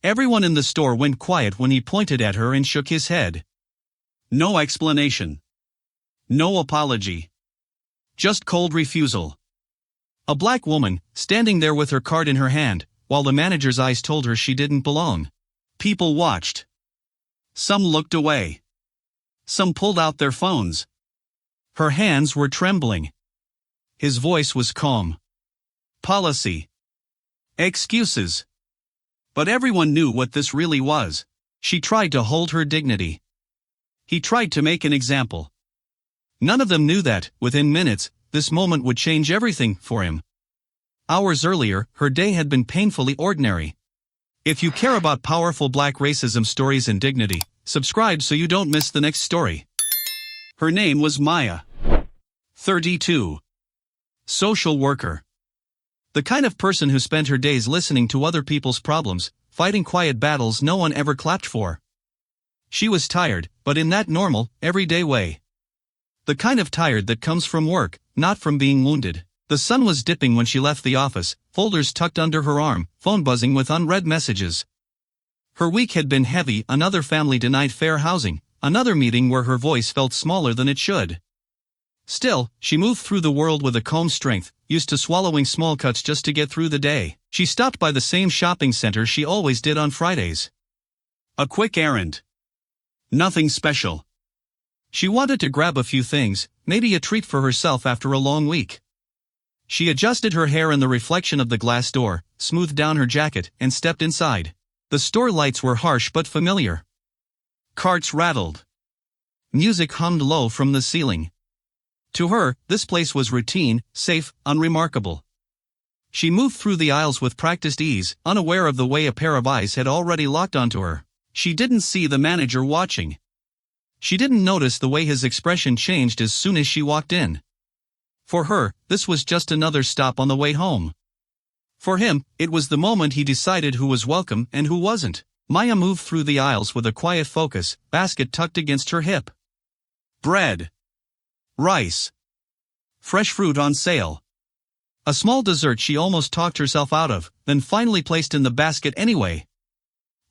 Everyone in the store went quiet when he pointed at her and shook his head. No explanation. No apology. Just cold refusal. A black woman, standing there with her card in her hand, while the manager's eyes told her she didn't belong. People watched. Some looked away. Some pulled out their phones. Her hands were trembling. His voice was calm. Policy. Excuses. But everyone knew what this really was. She tried to hold her dignity. He tried to make an example. None of them knew that, within minutes, this moment would change everything for him. Hours earlier, her day had been painfully ordinary. If you care about powerful black racism stories and dignity, subscribe so you don't miss the next story. Her name was Maya. 32. Social worker. The kind of person who spent her days listening to other people's problems, fighting quiet battles no one ever clapped for. She was tired, but in that normal, everyday way. The kind of tired that comes from work, not from being wounded. The sun was dipping when she left the office, folders tucked under her arm, phone buzzing with unread messages. Her week had been heavy, another family denied fair housing, another meeting where her voice felt smaller than it should. Still, she moved through the world with a calm strength, used to swallowing small cuts just to get through the day. She stopped by the same shopping center she always did on Fridays. A quick errand. Nothing special. She wanted to grab a few things, maybe a treat for herself after a long week. She adjusted her hair in the reflection of the glass door, smoothed down her jacket, and stepped inside. The store lights were harsh but familiar. Carts rattled. Music hummed low from the ceiling. To her, this place was routine, safe, unremarkable. She moved through the aisles with practiced ease, unaware of the way a pair of eyes had already locked onto her. She didn't see the manager watching. She didn't notice the way his expression changed as soon as she walked in. For her, this was just another stop on the way home. For him, it was the moment he decided who was welcome and who wasn't. Maya moved through the aisles with a quiet focus, basket tucked against her hip. Bread. Rice. Fresh fruit on sale. A small dessert she almost talked herself out of, then finally placed in the basket anyway.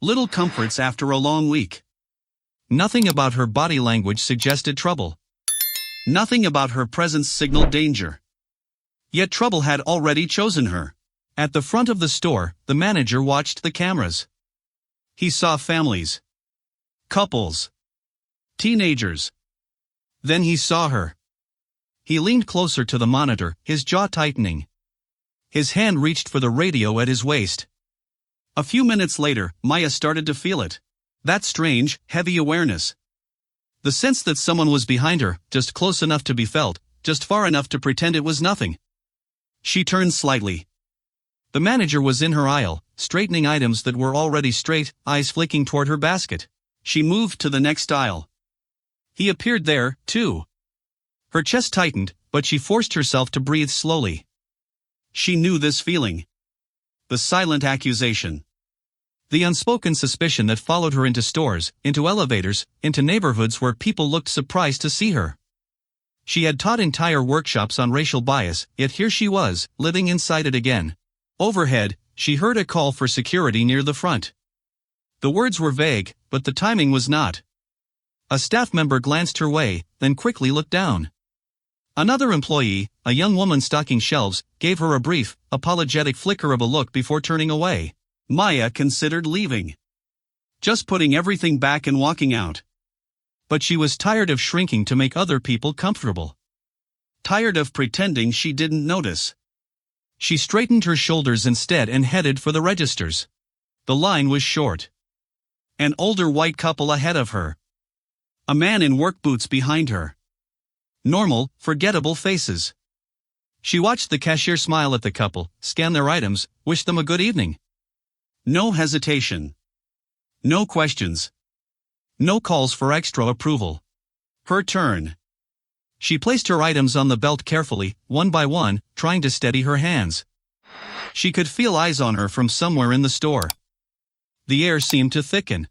Little comforts after a long week. Nothing about her body language suggested trouble. Nothing about her presence signaled danger. Yet trouble had already chosen her. At the front of the store, the manager watched the cameras. He saw families. Couples. Teenagers. Then he saw her. He leaned closer to the monitor, his jaw tightening. His hand reached for the radio at his waist. A few minutes later, Maya started to feel it. That strange, heavy awareness. The sense that someone was behind her, just close enough to be felt, just far enough to pretend it was nothing. She turned slightly. The manager was in her aisle, straightening items that were already straight, eyes flicking toward her basket. She moved to the next aisle. He appeared there, too. Her chest tightened, but she forced herself to breathe slowly. She knew this feeling. The silent accusation. The unspoken suspicion that followed her into stores, into elevators, into neighborhoods where people looked surprised to see her. She had taught entire workshops on racial bias, yet here she was, living inside it again. Overhead, she heard a call for security near the front. The words were vague, but the timing was not. A staff member glanced her way, then quickly looked down. Another employee, a young woman stocking shelves, gave her a brief, apologetic flicker of a look before turning away. Maya considered leaving. Just putting everything back and walking out. But she was tired of shrinking to make other people comfortable. Tired of pretending she didn't notice. She straightened her shoulders instead and headed for the registers. The line was short. An older white couple ahead of her. A man in work boots behind her. Normal, forgettable faces. She watched the cashier smile at the couple, scan their items, wish them a good evening. No hesitation. No questions. No calls for extra approval. Her turn. She placed her items on the belt carefully, one by one, trying to steady her hands. She could feel eyes on her from somewhere in the store. The air seemed to thicken.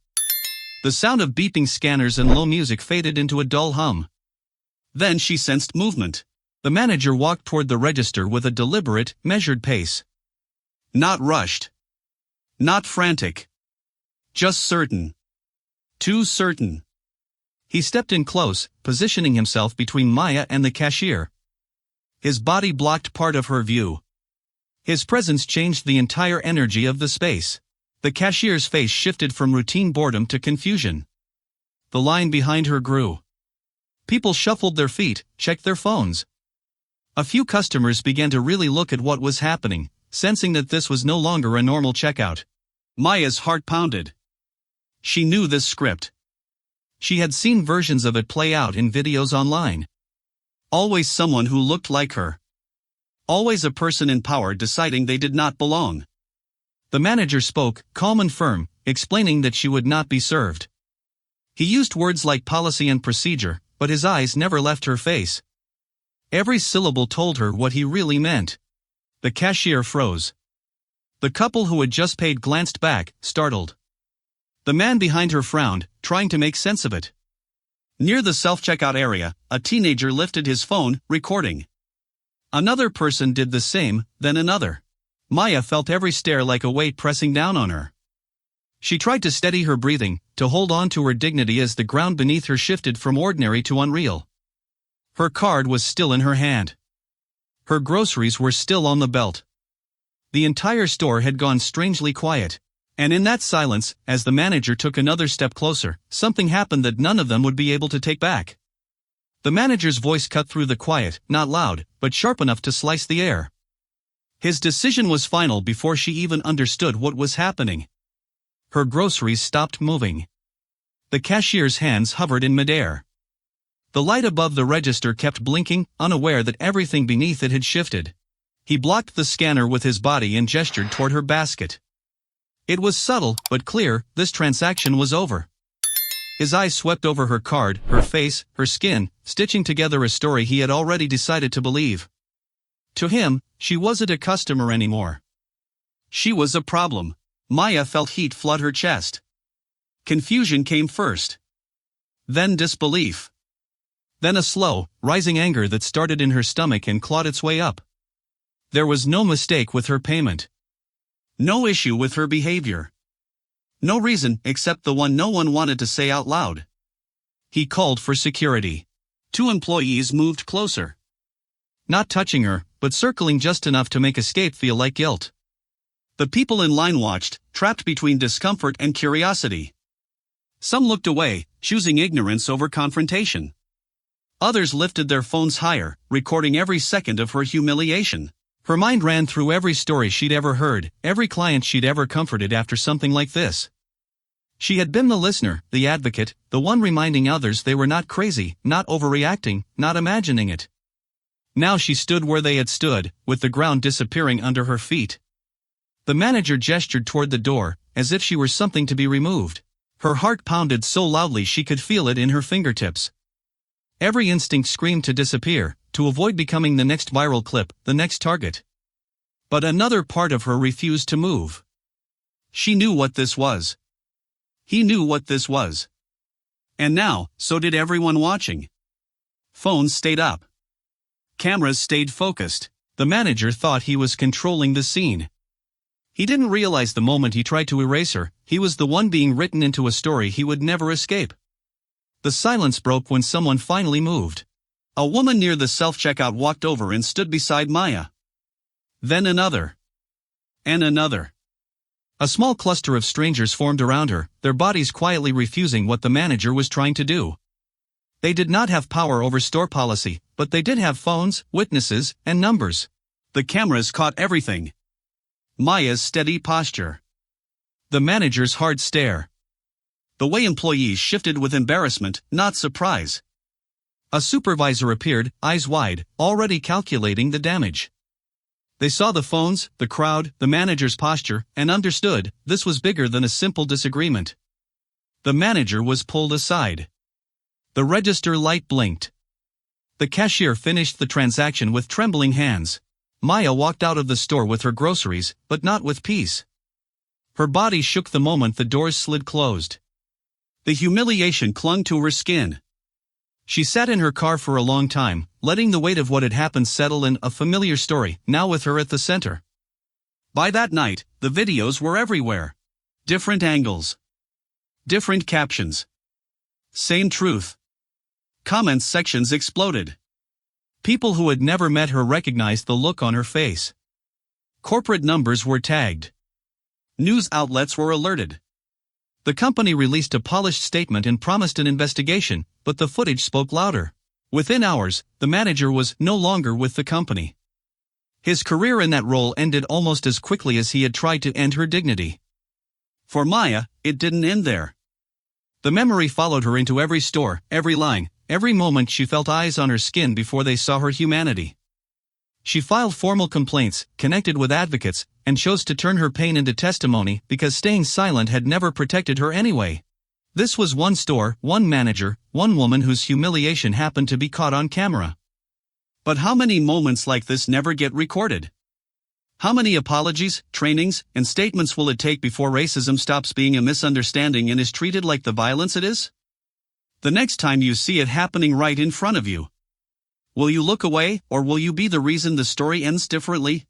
The sound of beeping scanners and low music faded into a dull hum. Then she sensed movement. The manager walked toward the register with a deliberate, measured pace. Not rushed. Not frantic. Just certain. Too certain. He stepped in close, positioning himself between Maya and the cashier. His body blocked part of her view. His presence changed the entire energy of the space. The cashier's face shifted from routine boredom to confusion. The line behind her grew. People shuffled their feet, checked their phones. A few customers began to really look at what was happening, sensing that this was no longer a normal checkout. Maya's heart pounded. She knew this script. She had seen versions of it play out in videos online. Always someone who looked like her. Always a person in power deciding they did not belong. The manager spoke, calm and firm, explaining that she would not be served. He used words like policy and procedure, but his eyes never left her face. Every syllable told her what he really meant. The cashier froze. The couple who had just paid glanced back, startled. The man behind her frowned, trying to make sense of it. Near the self-checkout area, a teenager lifted his phone, recording. Another person did the same, then another. Maya felt every stare like a weight pressing down on her. She tried to steady her breathing, to hold on to her dignity as the ground beneath her shifted from ordinary to unreal. Her card was still in her hand. Her groceries were still on the belt. The entire store had gone strangely quiet. And in that silence, as the manager took another step closer, something happened that none of them would be able to take back. The manager's voice cut through the quiet, not loud, but sharp enough to slice the air. His decision was final before she even understood what was happening. Her groceries stopped moving. The cashier's hands hovered in midair. The light above the register kept blinking, unaware that everything beneath it had shifted. He blocked the scanner with his body and gestured toward her basket. It was subtle, but clear, this transaction was over. His eyes swept over her card, her face, her skin, stitching together a story he had already decided to believe. To him, she wasn't a customer anymore. She was a problem. Maya felt heat flood her chest. Confusion came first. Then disbelief. Then a slow, rising anger that started in her stomach and clawed its way up. There was no mistake with her payment. No issue with her behavior. No reason except the one no one wanted to say out loud. He called for security. 2 employees moved closer. Not touching her, but circling just enough to make escape feel like guilt. The people in line watched, trapped between discomfort and curiosity. Some looked away, choosing ignorance over confrontation. Others lifted their phones higher, recording every second of her humiliation. Her mind ran through every story she'd ever heard, every client she'd ever comforted after something like this. She had been the listener, the advocate, the one reminding others they were not crazy, not overreacting, not imagining it. Now she stood where they had stood, with the ground disappearing under her feet. The manager gestured toward the door, as if she were something to be removed. Her heart pounded so loudly she could feel it in her fingertips. Every instinct screamed to disappear, to avoid becoming the next viral clip, the next target. But another part of her refused to move. She knew what this was. He knew what this was. And now, so did everyone watching. Phones stayed up. Cameras stayed focused. The manager thought he was controlling the scene. He didn't realize the moment he tried to erase her, he was the one being written into a story he would never escape. The silence broke when someone finally moved. A woman near the self-checkout walked over and stood beside Maya. Then another. And another. A small cluster of strangers formed around her, their bodies quietly refusing what the manager was trying to do. They did not have power over store policy, but they did have phones, witnesses, and numbers. The cameras caught everything. Maya's steady posture. The manager's hard stare. The way employees shifted with embarrassment, not surprise. A supervisor appeared, eyes wide, already calculating the damage. They saw the phones, the crowd, the manager's posture, and understood this was bigger than a simple disagreement. The manager was pulled aside. The register light blinked. The cashier finished the transaction with trembling hands. Maya walked out of the store with her groceries, but not with peace. Her body shook the moment the doors slid closed. The humiliation clung to her skin. She sat in her car for a long time, letting the weight of what had happened settle in, a familiar story, now with her at the center. By that night, the videos were everywhere. Different angles. Different captions. Same truth. Comments sections exploded. People who had never met her recognized the look on her face. Corporate numbers were tagged. News outlets were alerted. The company released a polished statement and promised an investigation, but the footage spoke louder. Within hours, the manager was no longer with the company. His career in that role ended almost as quickly as he had tried to end her dignity. For Maya, it didn't end there. The memory followed her into every store, every line, every moment she felt eyes on her skin before they saw her humanity. She filed formal complaints, connected with advocates, and chose to turn her pain into testimony because staying silent had never protected her anyway. This was one store, one manager, one woman whose humiliation happened to be caught on camera. But how many moments like this never get recorded? How many apologies, trainings, and statements will it take before racism stops being a misunderstanding and is treated like the violence it is? The next time you see it happening right in front of you, will you look away, or will you be the reason the story ends differently?